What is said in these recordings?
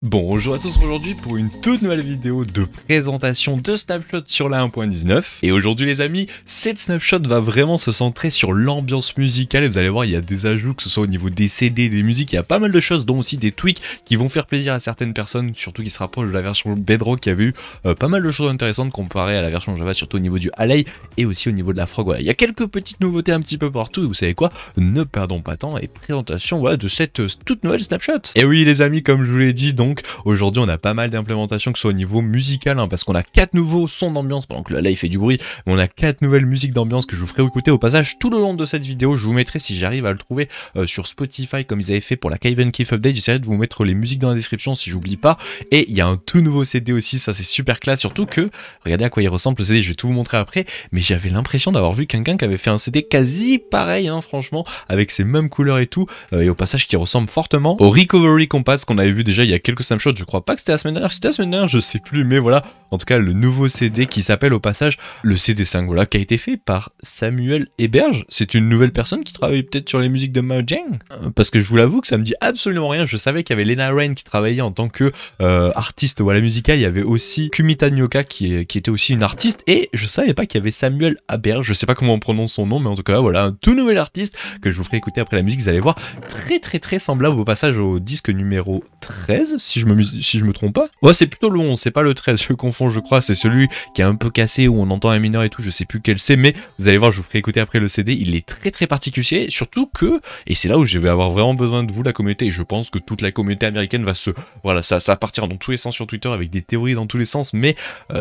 Bonjour à tous, aujourd'hui pour une toute nouvelle vidéo de présentation de Snapshot sur la 1.19. Et aujourd'hui les amis, cette Snapshot va vraiment se centrer sur l'ambiance musicale et vous allez voir il y a des ajouts, que ce soit au niveau des CD, des musiques, il y a pas mal de choses, dont aussi des tweaks qui vont faire plaisir à certaines personnes, surtout qui se rapprochent de la version Bedrock qui avait eu pas mal de choses intéressantes comparées à la version Java, surtout au niveau du Alley et aussi au niveau de la Frog. Voilà, il y a quelques petites nouveautés un petit peu partout et vous savez quoi, ne perdons pas de temps et présentation voilà, de cette toute nouvelle Snapshot. Et oui les amis, comme je vous l'ai dit, donc aujourd'hui on a pas mal d'implémentations que ce soit au niveau musical parce qu'on a 4 nouveaux sons d'ambiance pendant que le live fait du bruit, mais on a 4 nouvelles musiques d'ambiance que je vous ferai écouter au passage tout le long de cette vidéo. Je vous mettrai, si j'arrive à le trouver, sur Spotify comme ils avaient fait pour la Kevin Keith Update, j'essaierai de vous mettre les musiques dans la description si j'oublie pas. Et il y a un tout nouveau CD aussi, ça c'est super classe, surtout que regardez à quoi il ressemble le CD, je vais tout vous montrer après, mais j'avais l'impression d'avoir vu quelqu'un qui avait fait un CD quasi pareil franchement, avec ces mêmes couleurs et tout, et au passage qui ressemble fortement au Recovery Compass qu'on avait vu déjà il y a quelques snapshots. Je crois pas que c'était la semaine dernière, c'était la semaine dernière, je sais plus, mais voilà, en tout cas le nouveau CD qui s'appelle au passage le CD5, voilà, qui a été fait par Samuel Héberge. C'est une nouvelle personne qui travaille peut-être sur les musiques de Mojang, parce que je vous l'avoue que ça me dit absolument rien. Je savais qu'il y avait Lena Rain qui travaillait en tant que artiste voilà, musicale, il y avait aussi Kumita Nyoka qui était aussi une artiste, et je savais pas qu'il y avait Samuel Héberge, je sais pas comment on prononce son nom, mais en tout cas voilà, un tout nouvel artiste que je vous ferai écouter après la musique, vous allez voir, très semblable au passage au disque numéro 13, si je me trompe pas. Ouais, c'est plutôt le 11, c'est pas le 13, je confonds, je crois, c'est celui qui est un peu cassé où on entend un mineur et tout, je sais plus quel c'est, mais vous allez voir, je vous ferai écouter après le CD, il est très particulier, surtout que, et c'est là où je vais avoir vraiment besoin de vous, la communauté, et je pense que toute la communauté américaine va voilà, ça va partir dans tous les sens sur Twitter avec des théories dans tous les sens, mais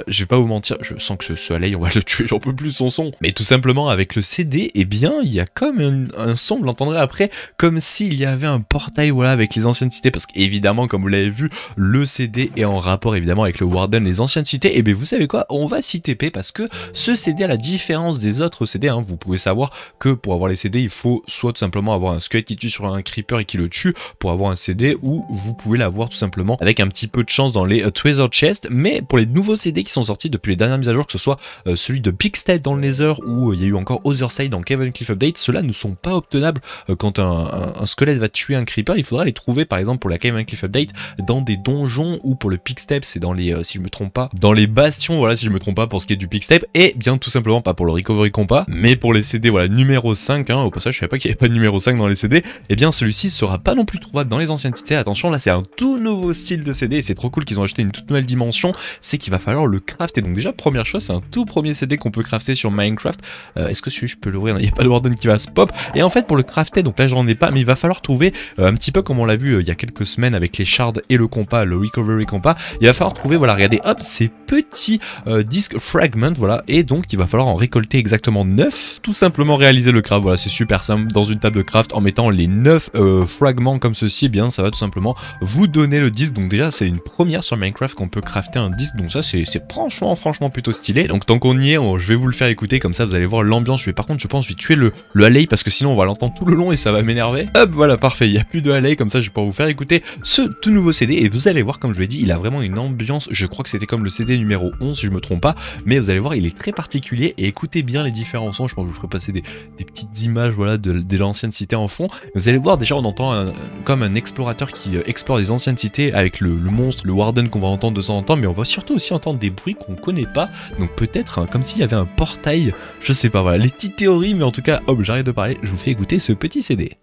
je vais pas vous mentir, je sens que ce Alley, on va le tuer, j'en peux plus son son. Mais tout simplement, avec le CD, eh bien, il y a comme un son, vous l'entendrez après, comme s'il y avait un portail, voilà, avec les anciennes cités, parce qu'évidemment, comme vous l'avez vu, le CD est en rapport évidemment avec le Warden, les anciennes cités, et bien vous savez quoi, on va s'y TP parce que ce CD, à la différence des autres CD, vous pouvez savoir que pour avoir les CD, il faut soit tout simplement avoir un squelette qui tue sur un creeper et qui le tue pour avoir un CD, ou vous pouvez l'avoir tout simplement avec un petit peu de chance dans les Treasure Chest. Mais pour les nouveaux CD qui sont sortis depuis les dernières mises à jour, que ce soit celui de Big Step dans le Nether ou il y a eu encore Other Side dans Kevin Cliff Update, ceux-là ne sont pas obtenables quand un squelette va tuer un creeper. Il faudra les trouver par exemple pour la Kevin Cliff Update dans des donjons, ou pour le Pick Step c'est dans les, si je me trompe pas, dans les bastions, voilà, si je me trompe pas pour ce qui est du Pick Step, et bien tout simplement pas pour le Recovery Compas, mais pour les CD, voilà, numéro 5, au passage je savais pas qu'il y avait pas de numéro 5 dans les CD, et bien celui-ci sera pas non plus trouvable dans les anciennes cités. Attention, là c'est un tout nouveau style de CD, et c'est trop cool qu'ils ont acheté une toute nouvelle dimension, c'est qu'il va falloir le crafter. Donc déjà, première chose, c'est un tout premier CD qu'on peut crafter sur Minecraft. Est-ce que celui je peux l'ouvrir? Il n'y a pas de Warden qui va se pop, et en fait pour le crafter, donc là j'en ai pas, mais il va falloir trouver un petit peu comme on l'a vu il y a quelques semaines avec les shards et le compas, le Recovery Compas, il va falloir trouver, voilà, regardez, hop, ces petits disques fragments, voilà, et donc il va falloir en récolter exactement 9, tout simplement réaliser le craft, voilà, c'est super simple, dans une table de craft, en mettant les 9 fragments comme ceci, eh bien ça va tout simplement vous donner le disque. Donc déjà c'est une première sur Minecraft qu'on peut crafter un disque, donc ça c'est franchement plutôt stylé. Donc tant qu'on y est, je vais vous le faire écouter, comme ça vous allez voir l'ambiance. Par contre je pense que je vais tuer le Alley parce que sinon on va l'entendre tout le long et ça va m'énerver. Hop, voilà, parfait, il n'y a plus de Alley, comme ça je vais pouvoir vous faire écouter ce tout nouveau CD, et vous allez voir, comme je l'ai dit, il a vraiment une ambiance, je crois que c'était comme le CD numéro 11 si je me trompe pas, mais vous allez voir, il est très particulier, et écoutez bien les différents sons. Je pense que je vous ferai passer des petites images, voilà, de l'ancienne cité en fond. Vous allez voir, déjà on entend comme un explorateur qui explore les anciennes cités avec le monstre, le Warden qu'on va entendre de temps en temps, mais on va surtout aussi entendre des bruits qu'on connaît pas, donc peut-être comme s'il y avait un portail, je sais pas, voilà, les petites théories, mais en tout cas, hop, j'arrête de parler, je vous fais écouter ce petit CD.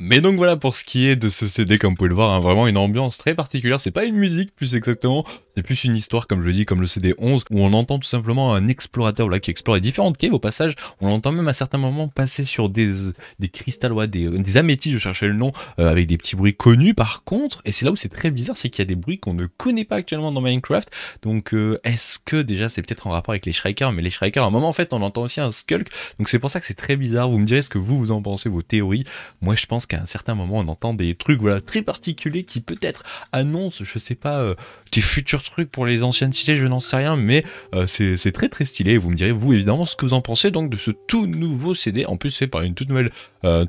Mais donc voilà pour ce qui est de ce CD, comme vous pouvez le voir, hein, vraiment une ambiance très particulière. C'est pas une musique plus exactement, c'est plus une histoire comme je le dis, comme le CD 11, où on entend tout simplement un explorateur là, qui explore les différentes caves. Au passage, on l'entend même à certains moments passer sur des cristallois, des améthystes, je cherchais le nom, avec des petits bruits connus par contre. Et c'est là où c'est très bizarre, c'est qu'il y a des bruits qu'on ne connaît pas actuellement dans Minecraft. Donc est-ce que déjà c'est peut-être en rapport avec les Shrikers? Mais les Shrikers, à un moment en fait on entend aussi un Skulk, donc c'est pour ça que c'est très bizarre. Vous me direz ce que vous en pensez, vos théories. Moi je pense qu'à un certain moment on entend des trucs voilà très particuliers qui peut-être annoncent, je sais pas, des futurs trucs pour les anciennes cités, je n'en sais rien, mais c'est très très stylé. Vous me direz vous évidemment ce que vous en pensez donc de ce tout nouveau CD, en plus c'est par une toute nouvelle,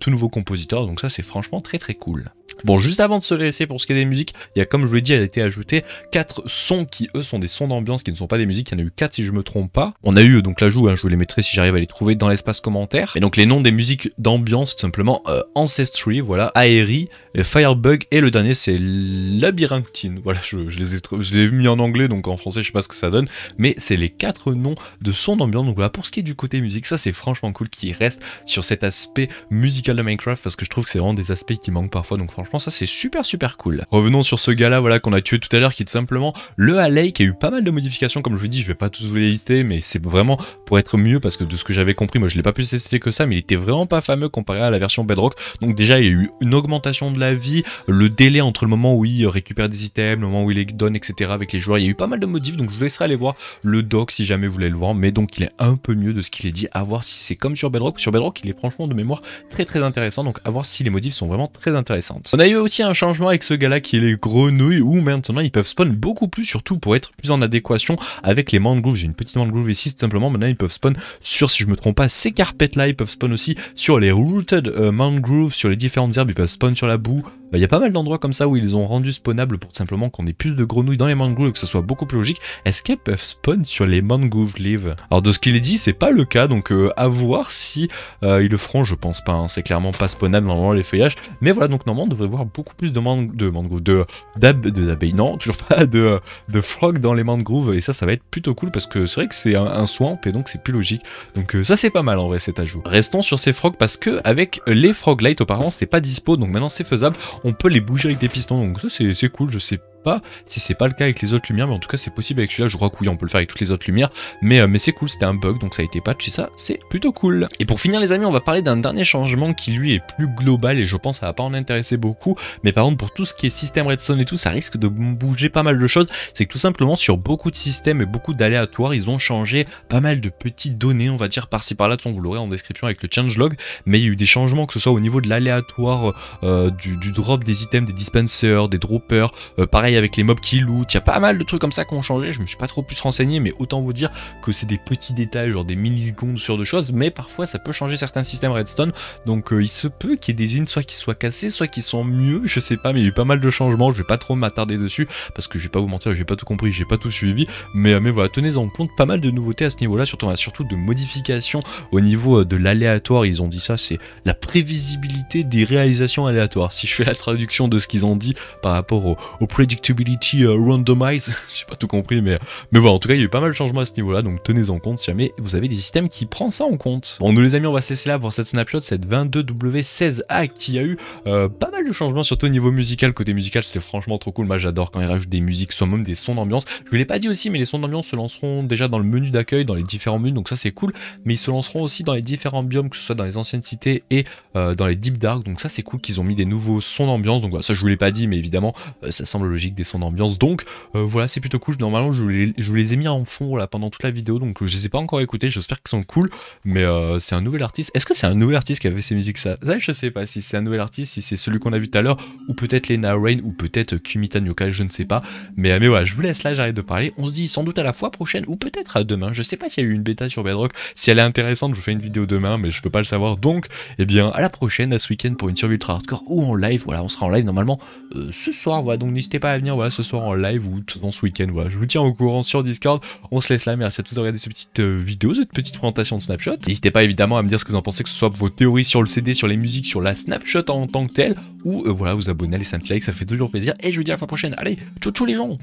tout nouveau compositeur, donc ça c'est franchement très très cool. Bon, juste avant de se laisser pour ce qui est des musiques, il y a, comme je vous l'ai dit, il a été ajouté 4 sons qui eux sont des sons d'ambiance, qui ne sont pas des musiques. Il y en a eu 4 si je me trompe pas. On a eu donc l'ajout, hein, je vous les mettrai si j'arrive à les trouver dans l'espace commentaire. Et donc les noms des musiques d'ambiance tout simplement Ancestry, voilà, Aerie, Firebug, et le dernier c'est Labyrinthine. Voilà, je l'ai mis en anglais, donc en français je sais pas ce que ça donne, mais c'est les 4 noms de sons d'ambiance. Donc voilà, pour ce qui est du côté musique, ça c'est franchement cool qu'il reste sur cet aspect musical de Minecraft, parce que je trouve que c'est vraiment des aspects qui manquent parfois, donc franchement ça c'est super cool. Revenons sur ce gars là, voilà, qu'on a tué tout à l'heure, qui est tout simplement le Halley, qui a eu pas mal de modifications, comme je vous dis, je vais pas tous vous les lister, mais c'est vraiment pour être mieux, parce que de ce que j'avais compris, moi je l'ai pas pu tester que ça, mais il était vraiment pas fameux comparé à la version Bedrock. Donc déjà il y a eu une augmentation de la vie, le délai entre le moment où il récupère des items, le moment où il les donne, etc. avec les joueurs, il y a eu pas mal de modifs, donc je vous laisserai aller voir le doc si jamais vous voulez le voir, mais donc il est un peu mieux de ce qu'il est dit, à voir si c'est comme sur Bedrock. Sur Bedrock il est franchement de mémoire très intéressant, donc à voir si les modifs sont vraiment très intéressantes. On a eu aussi un changement avec ce gars-là qui est les grenouilles, où maintenant ils peuvent spawn beaucoup plus, surtout pour être plus en adéquation avec les mangroves. J'ai une petite mangrove ici, tout simplement. Maintenant ils peuvent spawn sur, si je me trompe pas, ces carpets là, ils peuvent spawn aussi sur les rooted mangroves, sur les différentes herbes, ils peuvent spawn sur la boue. Il y a pas mal d'endroits comme ça où ils ont rendu spawnable pour tout simplement qu'on ait plus de grenouilles dans les mangroves et que ce soit beaucoup plus logique. Est-ce qu'elles peuvent spawn sur les mangrove leaves? Alors de ce qu'il est dit, c'est pas le cas, donc à voir si ils le feront. Je pense pas, hein. C'est clairement pas spawnable normalement les feuillages, mais voilà, donc normalement on devrait voir beaucoup plus de mangroves, d'abeilles, non, toujours pas de frog dans les mangroves, et ça va être plutôt cool, parce que c'est vrai que c'est un swamp et donc c'est plus logique, donc ça c'est pas mal en vrai cet ajout. Restons sur ces frogs, parce que avec les frog light auparavant c'était pas dispo, donc maintenant c'est faisable, on peut les bouger avec des pistons, donc ça c'est cool. Je sais pas si c'est pas le cas avec les autres lumières, mais en tout cas c'est possible avec celui-là. Je crois que oui, on peut le faire avec toutes les autres lumières, mais c'est cool, c'était un bug, donc ça a été patch et ça c'est plutôt cool. Et pour finir les amis, on va parler d'un dernier changement qui lui est plus global, et je pense que ça va pas en intéresser beaucoup, mais par contre pour tout ce qui est système redstone et tout, ça risque de bouger pas mal de choses. C'est que tout simplement sur beaucoup de systèmes et beaucoup d'aléatoires, ils ont changé pas mal de petites données, on va dire par-ci par-là. De toute façon vous l'aurez en description avec le changelog, mais il y a eu des changements, que ce soit au niveau de l'aléatoire, du drop des items, des dispensers, des droppers, pareil pareil avec les mobs qui lootent, il y a pas mal de trucs comme ça qui ont changé, je me suis pas trop plus renseigné, mais autant vous dire que c'est des petits détails, genre des millisecondes sur de choses, mais parfois ça peut changer certains systèmes redstone, donc il se peut qu'il y ait des unes soit qui soient cassées, soit qui sont mieux, je sais pas, mais il y a eu pas mal de changements, je vais pas trop m'attarder dessus, parce que je vais pas vous mentir, j'ai pas tout compris, j'ai pas tout suivi, mais voilà, tenez en compte, pas mal de nouveautés à ce niveau-là, surtout de modifications au niveau de l'aléatoire, ils ont dit ça, c'est la prévisibilité des réalisations aléatoires, si je fais la traduction de ce qu'ils ont dit par rapport au predictability randomize, j'ai pas tout compris, mais voilà, en tout cas il y a eu pas mal de changements à ce niveau-là, donc tenez en compte si jamais vous avez des systèmes qui prennent ça en compte. Bon, nous les amis, on va se laisser là pour cette snapshot, cette 22W16A qui a eu pas mal de changements, surtout au niveau musical. Côté musical, c'était franchement trop cool. Moi, j'adore quand ils rajoutent des musiques, soit même des sons d'ambiance. Je vous l'ai pas dit aussi, mais les sons d'ambiance se lanceront déjà dans le menu d'accueil, dans les différents menus, donc ça c'est cool. Mais ils se lanceront aussi dans les différents biomes, que ce soit dans les anciennes cités et dans les deep dark. Donc ça c'est cool qu'ils ont mis des nouveaux sons d'ambiance. Donc voilà, ça je vous l'ai pas dit, mais évidemment ça semble logique, des sons d'ambiance. Donc voilà, c'est plutôt cool. Normalement, je vous les ai mis en fond là pendant toute la vidéo, donc je les ai pas encore écoutés. J'espère qu'ils sont cool. Mais c'est un nouvel artiste. Est-ce que c'est un nouvel artiste qui avait ces musiques ça je sais pas si c'est un nouvel artiste, si c'est celui qu'on a vu tout à l'heure, ou peut-être Lena Rain, ou peut-être Kumitan Yokai, je ne sais pas. Mais voilà, je vous laisse là, j'arrête de parler. On se dit sans doute à la fois prochaine, ou peut-être à demain. Je sais pas s'il y a eu une bêta sur Bedrock. Si elle est intéressante, je vous fais une vidéo demain, mais je peux pas le savoir. Donc, eh bien, à la prochaine, à ce week-end pour une survie ultra hardcore ou en live. Voilà, on sera en live normalement ce soir. Voilà, donc n'hésitez pas à venir. Voilà, ce soir en live ou dans ce week-end. Voilà, je vous tiens au courant sur Discord. On se laisse là. Merci à tous d'avoir regardé cette petite vidéo, cette petite présentation de Snapshot. N'hésitez pas évidemment à me dire ce que vous en pensez, que ce soit vos théories sur le CD, sur les musiques, sur la Snapshot en tant que telle, ou voilà, vous abonner, laisser un petit like, ça fait toujours plaisir. Et je vous dis à la fois prochaine. Allez, ciao ciao les gens.